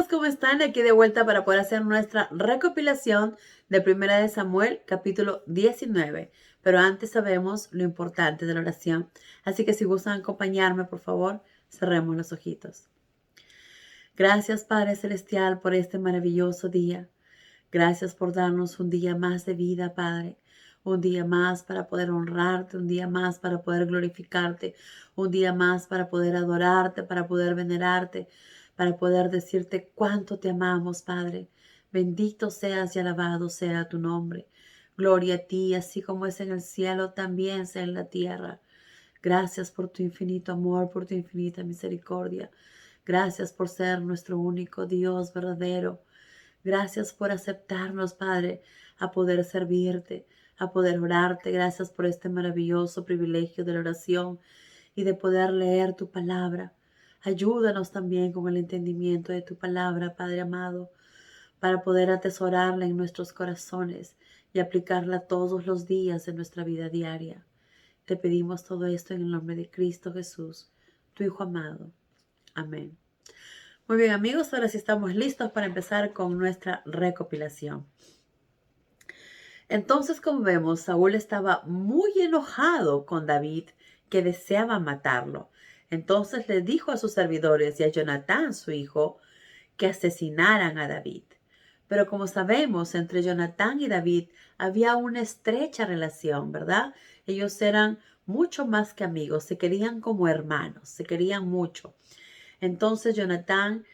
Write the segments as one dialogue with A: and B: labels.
A: amigos, ¿cómo están? Aquí de vuelta para poder hacer nuestra recopilación de Primera de Samuel, capítulo 19. Pero antes sabemos lo importante de la oración. Así que si gustan acompañarme, por favor, cerremos los ojitos. Gracias, Padre Celestial, por este maravilloso día. Gracias por darnos un día más de vida, Padre. Un día más para poder honrarte, un día más para poder glorificarte, un día más para poder adorarte, para poder venerarte, para poder decirte cuánto te amamos, Padre. Bendito seas y alabado sea tu nombre. Gloria a ti, así como es en el cielo, también sea en la tierra. Gracias por tu infinito amor, por tu infinita misericordia. Gracias por ser nuestro único Dios verdadero. Gracias por aceptarnos, Padre, a poder servirte, a poder orarte. Gracias por este maravilloso privilegio de la oración y de poder leer tu palabra. Ayúdanos también con el entendimiento de tu palabra, Padre amado, para poder atesorarla en nuestros corazones y aplicarla todos los días de nuestra vida diaria. Te pedimos todo esto en el nombre de Cristo Jesús, tu Hijo amado. Amén. Muy bien, amigos, ahora sí estamos listos para empezar con nuestra recopilación. Entonces, como vemos, Saúl estaba muy enojado con David, que deseaba matarlo. Entonces le dijo a sus servidores y a Jonatán, su hijo, que asesinaran a David. Pero como sabemos, entre Jonatán y David había una estrecha relación, ¿verdad? Ellos eran mucho más que amigos, se querían como hermanos, se querían mucho. Entonces Jonatán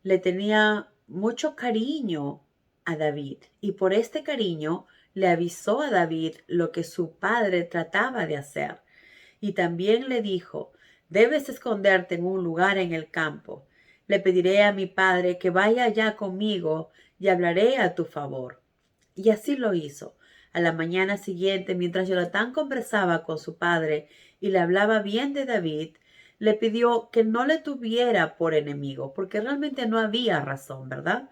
A: le tenía mucho cariño a David y por este cariño le avisó a David lo que su padre trataba de hacer. Y también le dijo: debes esconderte en un lugar en el campo. Le pediré a mi padre que vaya allá conmigo y hablaré a tu favor. Y así lo hizo. A la mañana siguiente, mientras Jonatán conversaba con su padre y le hablaba bien de David, le pidió que no le tuviera por enemigo, porque realmente no había razón, ¿verdad?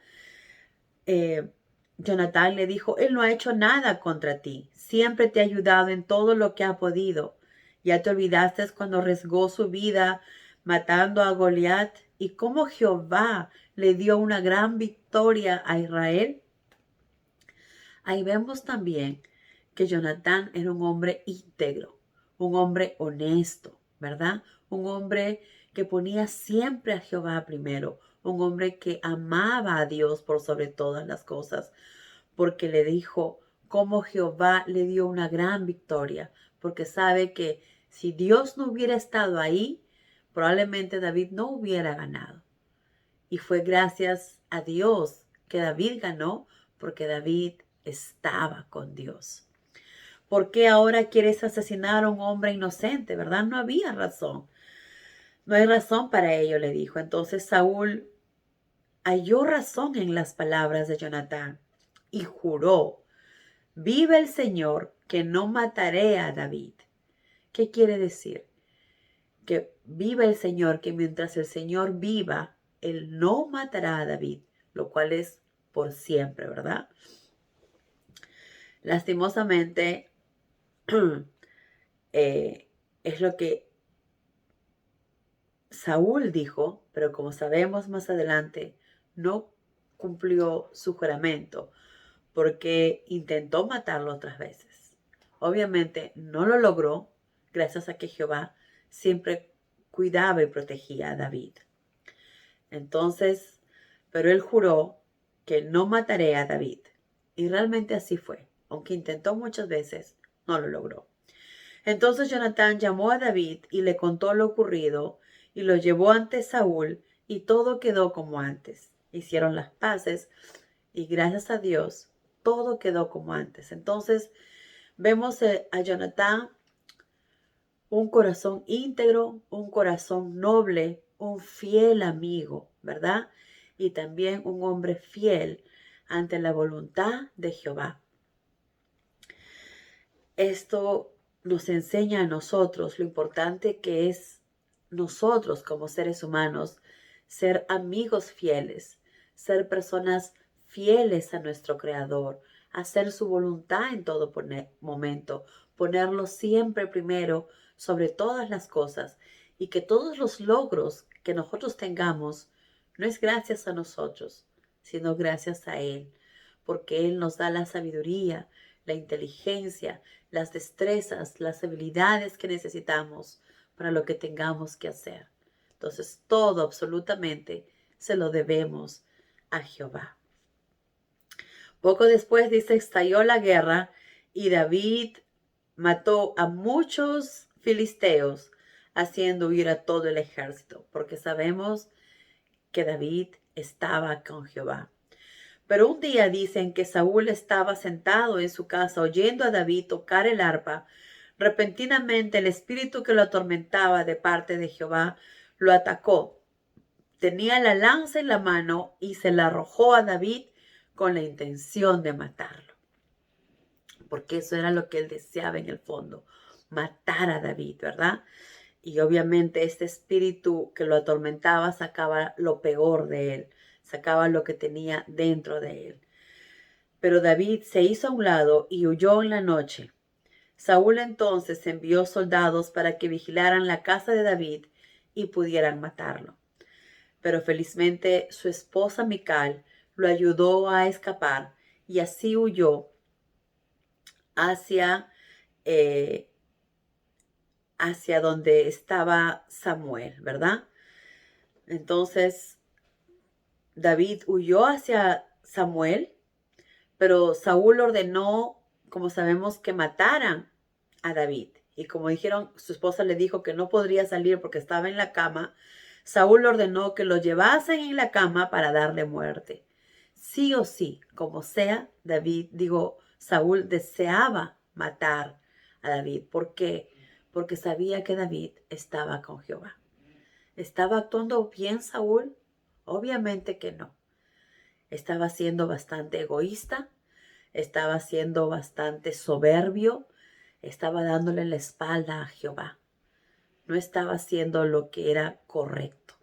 A: Eh, Jonatán le dijo: él no ha hecho nada contra ti, siempre te ha ayudado en todo lo que ha podido. Ya te olvidaste cuando arriesgó su vida matando a Goliat y cómo Jehová le dio una gran victoria a Israel. Ahí vemos también que Jonatán era un hombre íntegro, un hombre honesto, ¿verdad? Un hombre que ponía siempre a Jehová primero, un hombre que amaba a Dios por sobre todas las cosas, porque le dijo cómo Jehová le dio una gran victoria, porque sabe que si Dios no hubiera estado ahí, probablemente David no hubiera ganado. Y fue gracias a Dios que David ganó, porque David estaba con Dios. ¿Por qué ahora quieres asesinar a un hombre inocente? ¿Verdad? No había razón. No hay razón para ello, le dijo. Entonces Saúl halló razón en las palabras de Jonatán y juró: vive el Señor, que no mataré a David. ¿Qué quiere decir? Que vive el Señor, que mientras el Señor viva, Él no matará a David, lo cual es por siempre, ¿verdad? Lastimosamente, es lo que Saúl dijo, pero como sabemos más adelante, no cumplió su juramento porque intentó matarlo otras veces. Obviamente no lo logró gracias a que Jehová siempre cuidaba y protegía a David. Entonces, pero él juró que no mataré a David. Y realmente así fue. Aunque intentó muchas veces, no lo logró. Entonces Jonatán llamó a David y le contó lo ocurrido y lo llevó ante Saúl y todo quedó como antes. Hicieron las paces y gracias a Dios todo quedó como antes. Entonces vemos a Jonatán un corazón íntegro, un corazón noble, un fiel amigo, ¿verdad? Y también un hombre fiel ante la voluntad de Jehová. Esto nos enseña a nosotros lo importante que es nosotros como seres humanos ser amigos fieles, ser personas fieles a nuestro Creador, hacer su voluntad en todo momento, ponerlo siempre primero sobre todas las cosas y que todos los logros que nosotros tengamos No es gracias a nosotros, sino gracias a Él, porque Él nos da la sabiduría, la inteligencia, las destrezas, las habilidades que necesitamos para lo que tengamos que hacer. Entonces, todo absolutamente se lo debemos a Jehová. Poco después dice, estalló la guerra y David mató a muchos filisteos, haciendo huir a todo el ejército, porque sabemos que David estaba con Jehová. Pero un día dicen que Saúl estaba sentado en su casa oyendo a David tocar el arpa. Repentinamente el espíritu que lo atormentaba de parte de Jehová lo atacó. Tenía la lanza en la mano y se la arrojó a David con la intención de matarlo. Porque eso era lo que él deseaba en el fondo, matar a David, ¿verdad? Y obviamente este espíritu que lo atormentaba sacaba lo peor de él, sacaba lo que tenía dentro de él. Pero David se hizo a un lado y huyó en la noche. Saúl entonces envió soldados para que vigilaran la casa de David y pudieran matarlo. Pero felizmente su esposa Mical lo ayudó a escapar y así huyó hacia, hacia donde estaba Samuel, ¿verdad? Entonces David huyó hacia Samuel, pero Saúl ordenó, como sabemos, que mataran a David. Y como dijeron, su esposa le dijo que no podría salir porque estaba en la cama. Saúl ordenó que lo llevasen en la cama para darle muerte. Sí o sí, como sea, Saúl deseaba matar a David. ¿Por qué? Porque sabía que David estaba con Jehová. ¿Estaba actuando bien Saúl? Obviamente que no. Estaba siendo bastante egoísta, estaba siendo bastante soberbio, estaba dándole la espalda a Jehová. No estaba haciendo lo que era correcto.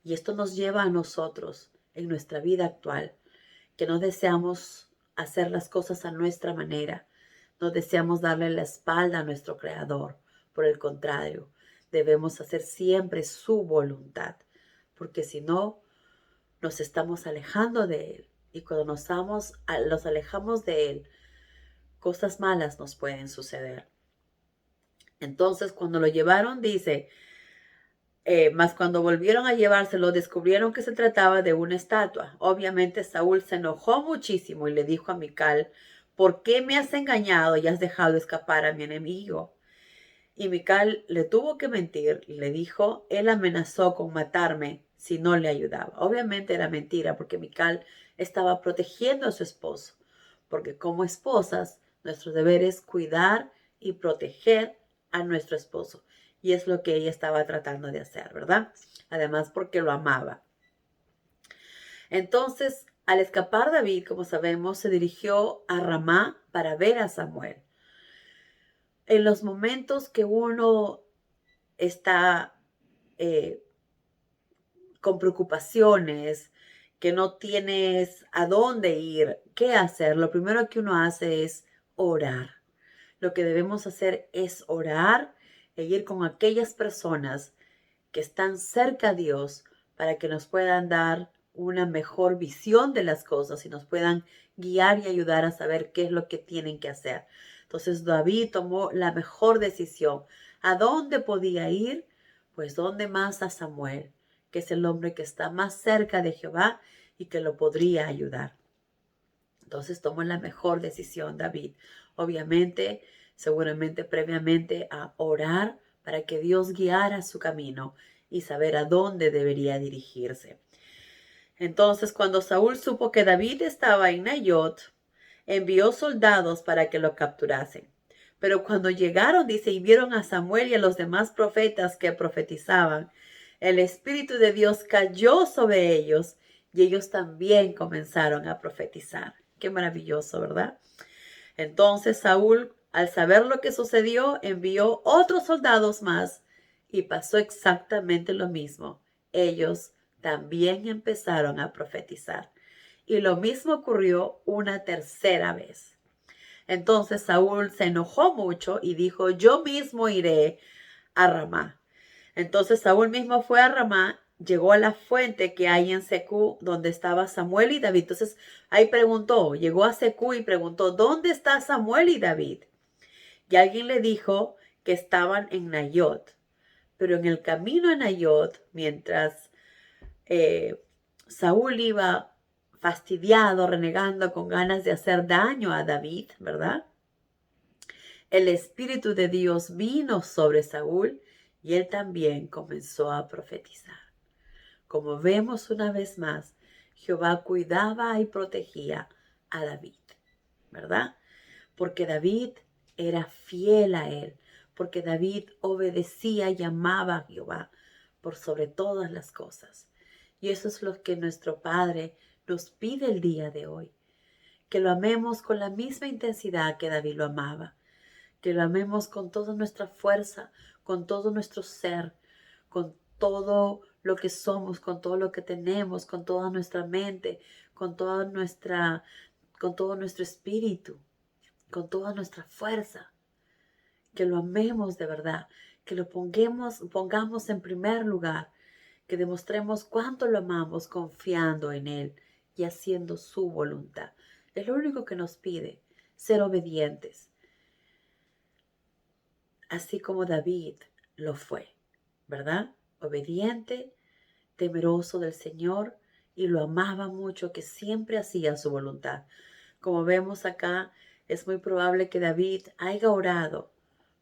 A: Y esto nos lleva a nosotros en nuestra vida actual, que no deseamos hacer las cosas a nuestra manera, no deseamos darle la espalda a nuestro Creador. Por el contrario, debemos hacer siempre su voluntad, porque si no, nos estamos alejando de Él. Y cuando nos alejamos de Él, cosas malas nos pueden suceder. Entonces, cuando lo llevaron, dice, mas cuando volvieron a llevárselo, descubrieron que se trataba de una estatua. Obviamente, Saúl se enojó muchísimo y le dijo a Mical, ¿por qué me has engañado y has dejado escapar a mi enemigo? Y Mical le tuvo que mentir, le dijo, él amenazó con matarme si no le ayudaba. Obviamente era mentira porque Mical estaba protegiendo a su esposo, porque como esposas nuestro deber es cuidar y proteger a nuestro esposo. Y es lo que ella estaba tratando de hacer, ¿verdad? Además porque lo amaba. Entonces, al escapar David, como sabemos, se dirigió a Ramá para ver a Samuel. En los momentos que uno está con preocupaciones, que no tienes a dónde ir, qué hacer, lo primero que uno hace es orar. Lo que debemos hacer es orar e ir con aquellas personas que están cerca a Dios para que nos puedan dar una mejor visión de las cosas y nos puedan guiar y ayudar a saber qué es lo que tienen que hacer. Entonces David tomó la mejor decisión. ¿A dónde podía ir? Pues ¿dónde más? A Samuel, que es el hombre que está más cerca de Jehová y que lo podría ayudar. Entonces tomó la mejor decisión David. Obviamente, seguramente previamente a orar para que Dios guiara su camino y saber a dónde debería dirigirse. Entonces, cuando Saúl supo que David estaba en Nayot, envió soldados para que lo capturasen. Pero cuando llegaron, dice, y vieron a Samuel y a los demás profetas que profetizaban, el Espíritu de Dios cayó sobre ellos y ellos también comenzaron a profetizar. Qué maravilloso, ¿verdad? Entonces Saúl, al saber lo que sucedió, envió otros soldados más y pasó exactamente lo mismo. Ellos también empezaron a profetizar. Y lo mismo ocurrió una tercera vez. Entonces Saúl se enojó mucho y dijo, yo mismo iré a Ramá. Entonces Saúl mismo fue a Ramá llegó a la fuente que hay en Secú, donde estaba Samuel y David. Entonces ahí preguntó, llegó a Secú y preguntó, ¿dónde está Samuel y David? Y alguien le dijo que estaban en Nayot. Pero en el camino a Nayot, mientras Saúl iba fastidiado, renegando, con ganas de hacer daño a David, ¿verdad? El Espíritu de Dios vino sobre Saúl y él también comenzó a profetizar. Como vemos una vez más, Jehová cuidaba y protegía a David, ¿verdad? Porque David era fiel a él, porque David obedecía y amaba a Jehová por sobre todas las cosas. Y eso es lo que nuestro Padre nos pide el día de hoy, que lo amemos con la misma intensidad que David lo amaba, que lo amemos con toda nuestra fuerza, con todo nuestro ser, con todo lo que somos, con todo lo que tenemos, con toda nuestra mente, con todo nuestro espíritu, con toda nuestra fuerza, que lo amemos de verdad, que lo pongamos en primer lugar, que demostremos cuánto lo amamos confiando en Él y haciendo su voluntad. Es lo único que nos pide, ser obedientes, así como David lo fue, ¿verdad? Obediente, temeroso del Señor y lo amaba mucho, que siempre hacía su voluntad. Como vemos acá, es muy probable que David haya orado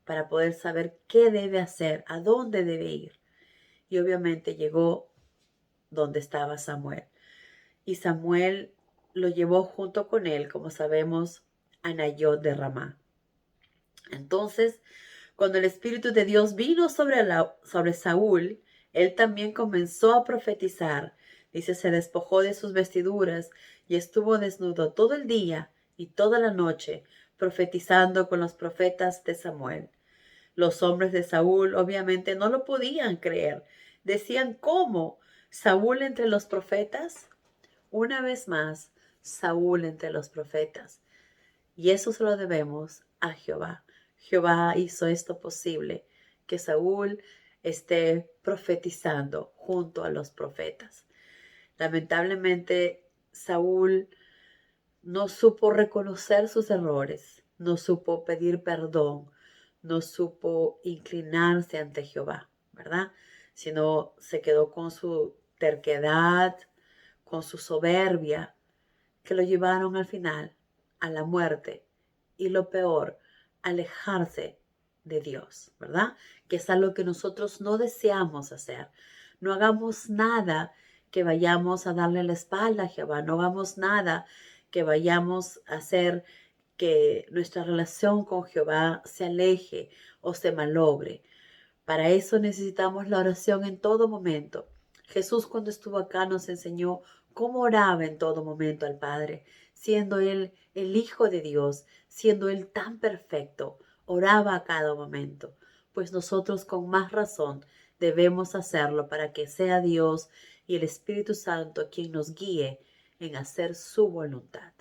A: para poder saber qué debe hacer, a dónde debe ir. Y obviamente llegó donde estaba Samuel. Y Samuel lo llevó junto con él, como sabemos, a Nayot de Ramá. Entonces, cuando el Espíritu de Dios vino sobre Saúl, él también comenzó a profetizar. Dice, se despojó de sus vestiduras y estuvo desnudo todo el día y toda la noche, profetizando con los profetas de Samuel. Los hombres de Saúl obviamente no lo podían creer. Decían, ¿cómo? ¿Saúl entre los profetas? Una vez más, Saúl entre los profetas. Y eso se lo debemos a Jehová. Jehová hizo esto posible, que Saúl esté profetizando junto a los profetas. Lamentablemente, Saúl no supo reconocer sus errores, no supo pedir perdón, no supo inclinarse ante Jehová, ¿verdad? Sino se quedó con su terquedad, con su soberbia, que lo llevaron al final a la muerte y lo peor, alejarse de Dios, ¿verdad? Que es algo que nosotros no deseamos hacer. No hagamos nada que vayamos a darle la espalda a Jehová, no hagamos nada que vayamos a hacer que nuestra relación con Jehová se aleje o se malogre. Para eso necesitamos la oración en todo momento. Jesús cuando estuvo acá nos enseñó cómo oraba en todo momento al Padre, siendo Él el Hijo de Dios, siendo Él tan perfecto, oraba a cada momento. Pues nosotros con más razón debemos hacerlo para que sea Dios y el Espíritu Santo quien nos guíe en hacer su voluntad.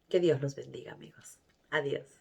A: Que Dios los bendiga, amigos. Adiós.